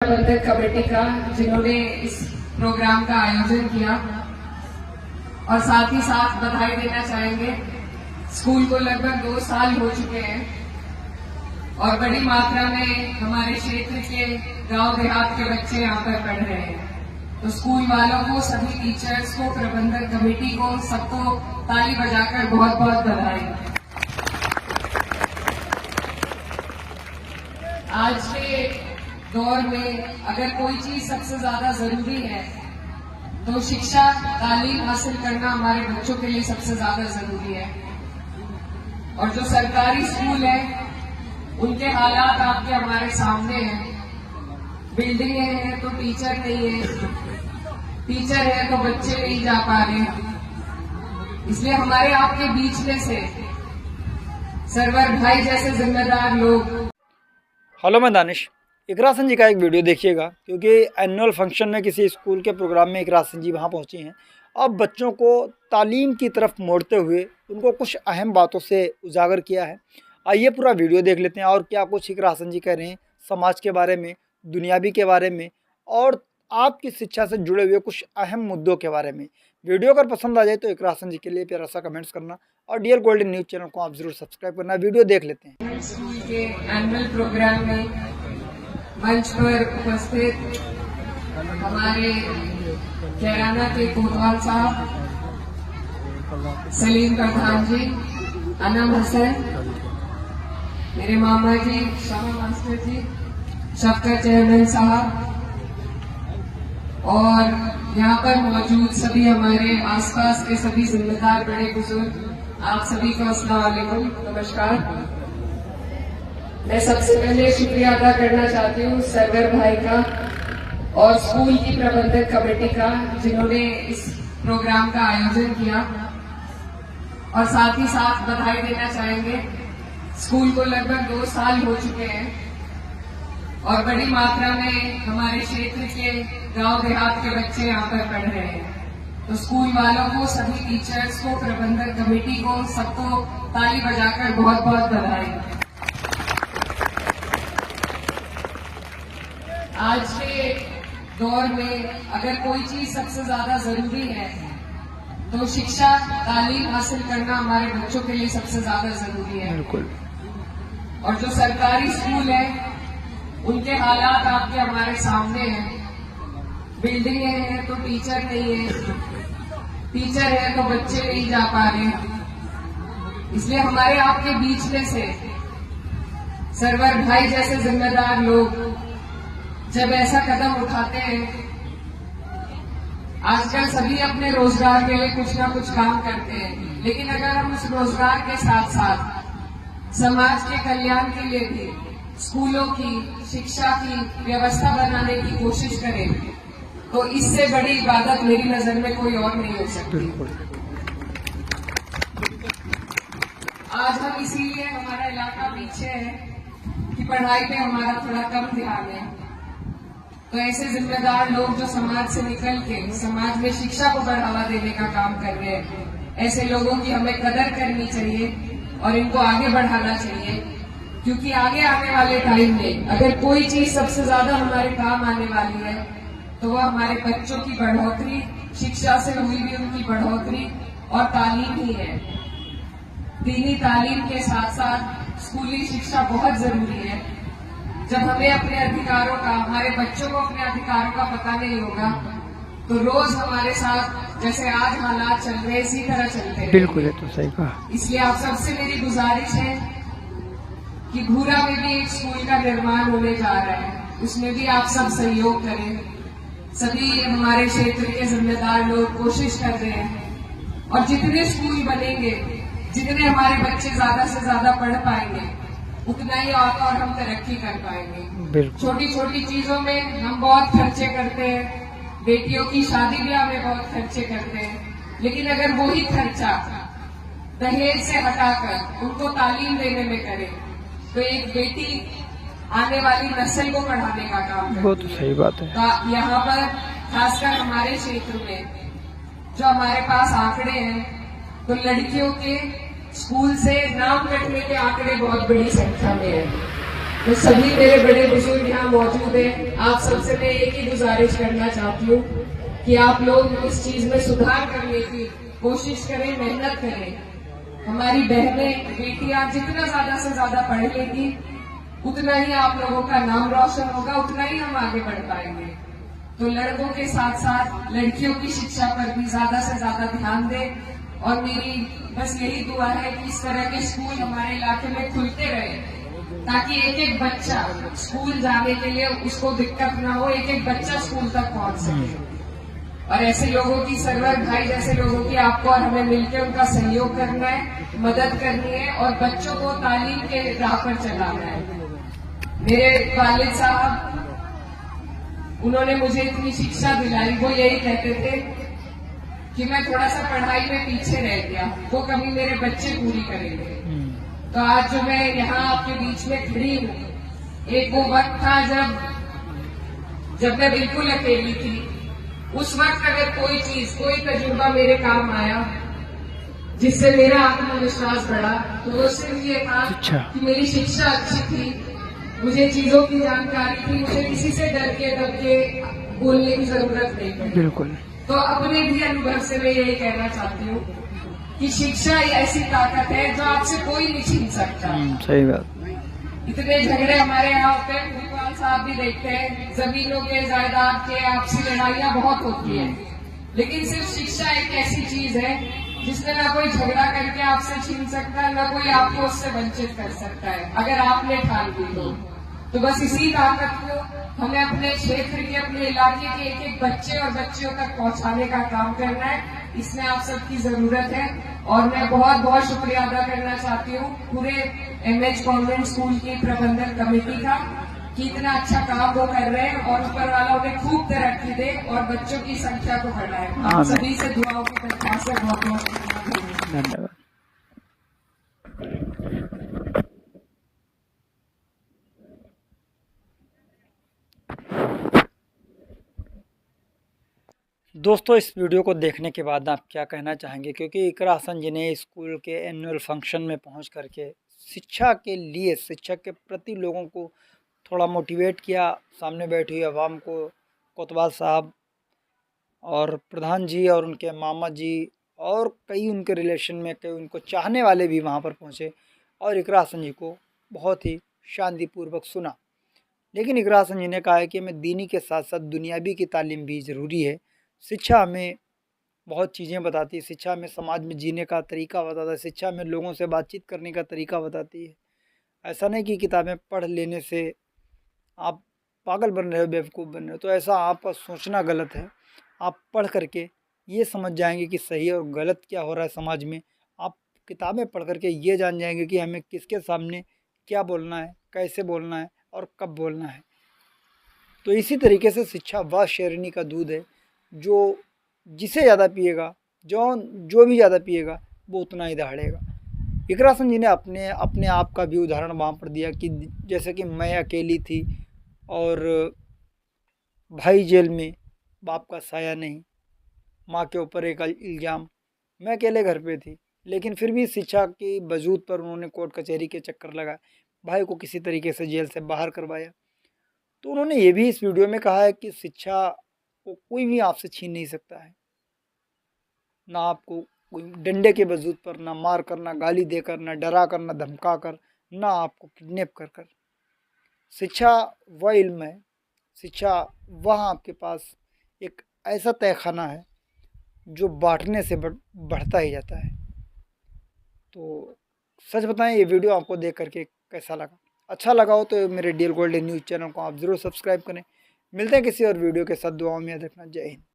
प्रबंधक कमेटी का जिन्होंने इस प्रोग्राम का आयोजन किया, और साथ ही साथ बधाई देना चाहेंगे। स्कूल को लगभग 2 साल हो चुके हैं और बड़ी मात्रा में हमारे क्षेत्र के गांव देहात के बच्चे यहाँ पर पढ़ रहे हैं। तो स्कूल वालों को, सभी टीचर्स को, प्रबंधक कमेटी को, सबको ताली बजाकर बहुत बहुत बधाई। आज के दौर में अगर कोई चीज सबसे ज्यादा जरूरी है तो शिक्षा, तालीम हासिल करना हमारे बच्चों के लिए सबसे ज्यादा जरूरी है। और जो सरकारी स्कूल है उनके हालात आपके हमारे सामने हैं। बिल्डिंगें हैं तो टीचर नहीं है, टीचर है तो बच्चे नहीं जा पा रहे। इसलिए हमारे आपके बीच में से सरवर भाई जैसे जिम्मेदार लोग। हेलो, मैं दानिश। इकरा सिंह जी का एक वीडियो देखिएगा, क्योंकि एनुअल फंक्शन में किसी स्कूल के प्रोग्राम में इकरा सिंह जी वहाँ पहुँची हैं। अब बच्चों को तालीम की तरफ मोड़ते हुए उनको कुछ अहम बातों से उजागर किया है। आइए पूरा वीडियो देख लेते हैं और क्या कुछ इकरा सिंह जी कह रहे हैं समाज के बारे में, दुनियावी के बारे में और आपकी शिक्षा से जुड़े हुए कुछ अहम मुद्दों के बारे में। वीडियो अगर पसंद आ जाए तो इकरा सिंह जी के लिए प्यारा सा कमेंट्स करना और डियर गोल्डन न्यूज़ चैनल को आप जरूर सब्सक्राइब करना। वीडियो देख लेते हैं। स्कूल के एनुअल प्रोग्राम में मंच पर उपस्थित हमारे कैराना के कोतवाल साहब, सलीम प्रधान जी, अनम हसन, मेरे मामा जी, शामा मास्टर जी, शफकत चेयरमैन साहब और यहाँ पर मौजूद सभी हमारे आसपास के सभी जिम्मेदार बड़े बुजुर्ग, आप सभी को अस्सलाम वालेकुम, नमस्कार। मैं सबसे पहले शुक्रिया अदा करना चाहती हूँ सरवर भाई का और स्कूल की प्रबंधक कमेटी का जिन्होंने इस प्रोग्राम का आयोजन किया, और साथ ही साथ बधाई देना चाहेंगे। स्कूल को लगभग 2 साल हो चुके हैं और बड़ी मात्रा में हमारे क्षेत्र के गांव देहात के बच्चे यहाँ पर पढ़ रहे हैं। तो स्कूल वालों को, सभी टीचर्स को, प्रबंधक कमेटी को, सबको ताली बजाकर बहुत बहुत बधाई। आज के दौर में अगर कोई चीज सबसे ज्यादा जरूरी है तो शिक्षा, तालीम हासिल करना हमारे बच्चों के लिए सबसे ज्यादा जरूरी है। बिल्कुल। और जो सरकारी स्कूल है उनके हालात आपके हमारे सामने हैं। बिल्डिंगें हैं तो टीचर नहीं है, टीचर है तो बच्चे नहीं जा पा रहे। इसलिए हमारे आपके बीच में से सरवर भाई जैसे जिम्मेदार लोग जब ऐसा कदम उठाते हैं, आजकल सभी अपने रोजगार के लिए कुछ ना कुछ काम करते हैं, लेकिन अगर हम उस रोजगार के साथ साथ समाज के कल्याण के लिए भी स्कूलों की, शिक्षा की व्यवस्था बनाने की कोशिश करें तो इससे बड़ी इबादत मेरी नजर में कोई और नहीं हो सकती। आज हम इसीलिए, हमारा इलाका पीछे है कि पढ़ाई पे हमारा थोड़ा कम ध्यान है। तो ऐसे जिम्मेदार लोग जो समाज से निकल के समाज में शिक्षा को बढ़ावा देने का काम कर रहे हैं, ऐसे लोगों की हमें कदर करनी चाहिए और इनको आगे बढ़ाना चाहिए। क्योंकि आगे आने वाले टाइम में अगर कोई चीज सबसे ज्यादा हमारे काम आने वाली है तो वह हमारे बच्चों की बढ़ोतरी, शिक्षा से हुई भी उनकी बढ़ोतरी और तालीम ही है। दीनी तालीम के साथ साथ स्कूली शिक्षा बहुत जरूरी है। जब हमें अपने अधिकारों का, हमारे बच्चों को अपने अधिकारों का पता नहीं होगा तो रोज हमारे साथ जैसे आज हालात चल रहे इसी तरह चलते हैं। बिल्कुल, है तो सही कहा। इसलिए आप सबसे मेरी गुजारिश है कि भूरा में भी एक स्कूल का निर्माण होने जा रहा है, उसमें भी आप सब सहयोग करें। सभी हमारे क्षेत्र के जिम्मेदार लोग कोशिश कर रहे हैं और जितने स्कूल बनेंगे, जितने हमारे बच्चे ज्यादा से ज्यादा पढ़ पाएंगे उतना ही और हम तरक्की कर पाएंगे। छोटी छोटी चीजों में हम बहुत खर्चे करते हैं, बेटियों की शादी ब्याह में बहुत खर्चे करते हैं, लेकिन अगर वही खर्चा दहेज से हटाकर उनको तालीम देने में करें तो एक बेटी आने वाली नस्ल को पढ़ाने का काम करती है। वो तो सही बात है। तो यहाँ पर खासकर हमारे क्षेत्र में जो हमारे पास आंकड़े हैं तो लड़कियों के स्कूल से नाम कटने के आंकड़े बहुत बड़ी संख्या में है। तो सभी मेरे बड़े बुजुर्ग यहाँ मौजूद हैं, आप सबसे मैं एक ही गुजारिश करना चाहती हूँ कि आप लोग इस चीज में सुधार करने की कोशिश करें, मेहनत करें। हमारी बहनें बेटियां जितना ज्यादा से ज्यादा पढ़ लेगी उतना ही आप लोगों का नाम रोशन होगा, उतना ही हम आगे बढ़ पाएंगे। तो लड़कों के साथ साथ लड़कियों की शिक्षा पर भी ज्यादा से ज्यादा ध्यान दें। और मेरी बस यही दुआ है कि इस तरह के स्कूल हमारे इलाके में खुलते रहे, ताकि एक एक बच्चा स्कूल जाने के लिए उसको दिक्कत ना हो, एक एक बच्चा स्कूल तक पहुंच सके। और ऐसे लोगों की, सरवर भाई जैसे लोगों की आपको और हमें मिलकर उनका सहयोग करना है, मदद करनी है और बच्चों को तालीम के राह पर चलाना है। मेरे वालिद साहब, उन्होंने मुझे इतनी शिक्षा दिलाई, वो यही कहते थे कि मैं थोड़ा सा पढ़ाई में पीछे रह गया, वो कभी मेरे बच्चे पूरी करेंगे। तो आज जो मैं यहाँ आपके बीच में खड़ी हूँ, एक वो वक्त था जब मैं बिल्कुल अकेली थी। उस वक्त अगर कोई चीज, कोई तजुर्बा मेरे काम आया जिससे मेरा आत्मविश्वास बढ़ा, तो वो सिर्फ ये था कि मेरी शिक्षा अच्छी थी, मुझे चीजों की जानकारी थी, मुझे किसी से डर के दब के बोलने की जरूरत नहीं पड़ी। बिल्कुल। तो अपने भी अनुभव से मैं यही कहना चाहती हूँ कि शिक्षा ऐसी ताकत है जो आपसे कोई नहीं छीन सकता। सही बात। इतने झगड़े हमारे यहाँ होते हैं, भूपाल साहब भी देखते हैं, जमीनों के, जायदाद के, आपसी लड़ाइयाँ बहुत होती है, लेकिन सिर्फ शिक्षा एक ऐसी चीज है जिसमें ना कोई झगड़ा करके आपसे छीन सकता है, ना कोई आपको उससे वंचित कर सकता है, अगर आपने ठान ली तो बस इसी ताकत को हमें अपने क्षेत्र के, अपने इलाके के एक एक बच्चे और बच्चियों तक पहुंचाने का काम करना है। इसमें आप सबकी जरूरत है और मैं बहुत बहुत शुक्रिया अदा करना चाहती हूँ पूरे एमएच कॉन्वेंट स्कूल की प्रबंधन कमेटी का कि इतना अच्छा काम वो कर रहे हैं और ऊपर वाला उन्हें खूब तरक्की दे और बच्चों की संख्या को बढ़ाए। आप सभी से दुआओं की दरख्वास्त है। बहुत बहुत धन्यवाद। दोस्तों, इस वीडियो को देखने के बाद आप क्या कहना चाहेंगे, क्योंकि इकरा हसन जी ने स्कूल के एनुअल फंक्शन में पहुंच करके शिक्षा के लिए, शिक्षा के प्रति लोगों को थोड़ा मोटिवेट किया। सामने बैठी हुई आवाम को कोतवाल साहब और प्रधान जी और उनके मामा जी और कई उनके रिलेशन में कई उनको चाहने वाले भी वहाँ पर पहुँचे और इकरा हसन जी को बहुत ही शांतिपूर्वक सुना। लेकिन इकरा हसन जी ने कहा है कि हमें दीनी के साथ साथ दुनियावी की तालीम भी ज़रूरी है। शिक्षा हमें बहुत चीज़ें बताती है, शिक्षा हमें समाज में जीने का तरीका बताता है, शिक्षा हमें लोगों से बातचीत करने का तरीका बताती है। ऐसा नहीं कि किताबें पढ़ लेने से आप पागल बन रहे हो, बेवकूफ़ बन रहे हो, तो ऐसा आपका सोचना गलत है। आप पढ़ करके ये समझ जाएंगे कि सही और गलत क्या हो रहा है समाज में। आप किताबें पढ़ करके ये जान जाएंगे कि हमें किसके सामने क्या बोलना है, कैसे बोलना है और कब बोलना है। तो इसी तरीके से शिक्षा वह शेरनी का दूध है जो जिसे ज़्यादा पिएगा, जो भी ज़्यादा पिएगा वो उतना ही दहाड़ेगा। इकरा हसन जी ने अपने आप का भी उदाहरण वहाँ पर दिया कि जैसे कि मैं अकेली थी और भाई जेल में, बाप का साया नहीं, माँ के ऊपर एक इल्ज़ाम, मैं अकेले घर पे थी, लेकिन फिर भी शिक्षा की वजूद पर उन्होंने कोर्ट कचहरी के चक्कर लगाए, भाई को किसी तरीके से जेल से बाहर करवाया। तो उन्होंने ये भी इस वीडियो में कहा है कि शिक्षा को कोई भी आपसे छीन नहीं सकता है, ना आपको कोई डंडे के वजूद पर, ना मार कर, ना गाली देकर, ना डरा कर, ना धमका कर, ना आपको किडनैप कर कर। शिक्षा वह इल्म है, शिक्षा वह आपके पास एक ऐसा तहखाना है जो बांटने से बढ़ता ही जाता है। तो सच बताएं, ये वीडियो आपको देख करके कैसा लगा? अच्छा लगा हो तो मेरे DL गोल्डन न्यूज़ चैनल को आप ज़रूर सब्सक्राइब करें। मिलते हैं किसी और वीडियो के साथ। दुआओं में याद रखना। जय हिंद।